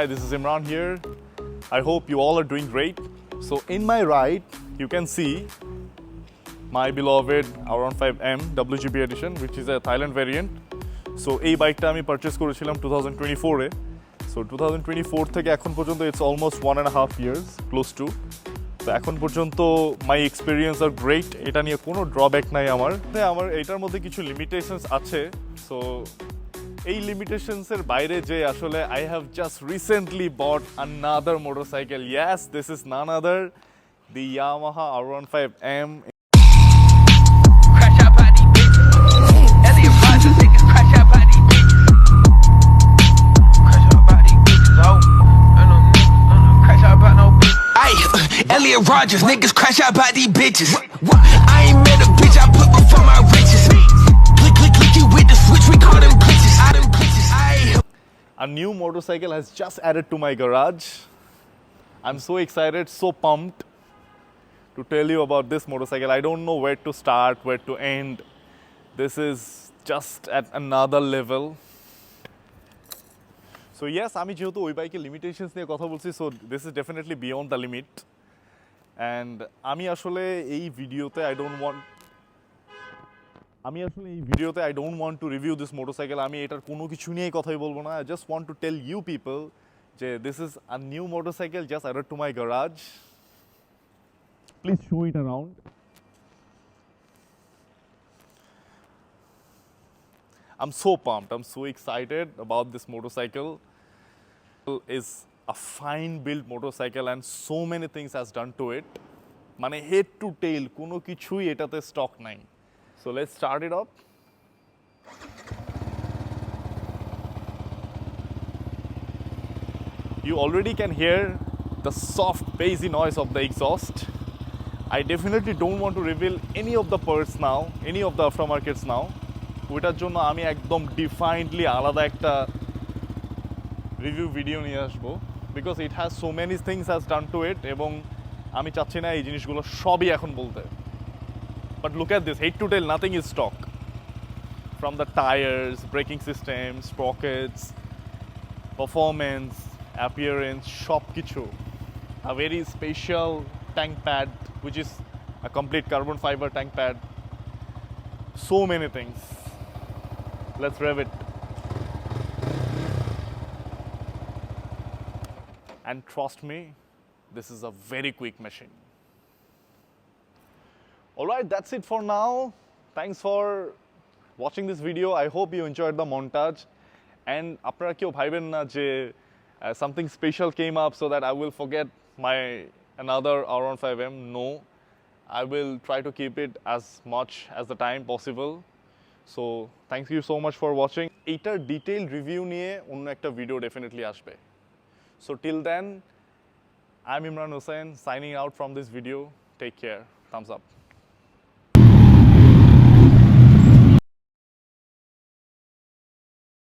Hi, this is Imran here. I hope you all are doing great. So in my right, you can see my beloved R15M WGP edition, which is a Thailand variant. So এই বাইকটা আমি purchase করেছিলাম 2024 এ। So 2024 থেকে এখন পর্যন্ত it's almost 1.5 years, close to. তো এখন পর্যন্ত my experience are great. এটা নিয়ে কোনো drawback নাই আমার এটার মধ্যে কিছু limitations আছে। So এই লিমিটেশনসের বাইরে যে আসলে I have just recently bought another motorcycle. Yes, this is none other the Yamaha R15M. Crash out by these bitches. Elliot Rogers, niggas crash out by these bitches. Crash out by these bitches, oh. Crash out by no bitches. Ay, Elliot Rogers, niggas crash out by these bitches. I ain't met a bitch I put before my riches. Clicky with the switch, we call them glitches. A new motorcycle has just added to my garage. I'm so excited, so pumped to tell you about this motorcycle. I don't know where to start, where to end. This is just at another level. So yes, আমি যেহেতু ওই বাইকের limitations নিয়ে কথা বলছি, so this is definitely beyond the limit. And আমি আসলে এই ভিডিওতে I don't want to review this motorcycle. আমি এটার কোনো কিছু নিয়েই কথাই বলবো না. I just want to tell you people যে this is a new motorcycle just added to my garage. Please show it around. I'm so pumped. I'm so excited about this motorcycle. It's a fine built motorcycle and so many things has done to it. মানে head to tail কোনো কিছুই এটাতে stock নাই. So let's start it up. You already can hear the soft bassy noise of the exhaust. I definitely don't want to reveal any of the parts now, any of the aftermarkets now. ওইটার জন্য আমি একদম definedly আলাদা একটা review video নিয়ে আসবো because it has so many things has done to it এবং আমি চাচ্ছি না এই জিনিসগুলো সবই এখন বলতে. But look at this, head to tail, nothing is stock. From the tires, braking systems, sprockets, performance, appearance, সব কিছু. A very special tank pad, which is a complete carbon fiber tank pad. So many things. Let's rev it. And trust me, this is a very quick machine. Alright, that's it for now. Thanks for watching this video. I hope you enjoyed the montage. And আপনারা কেউ ভাইবেন না যে something special came up so that I will forget my another R15M. No, I will try to keep it as much as the time possible. So thank you so much for watching. এইটার detailed review নিয়ে অন্য একটা video definitely আসবে. So till then, I'm Imran Hussain signing out from this video. Take care. Thumbs up.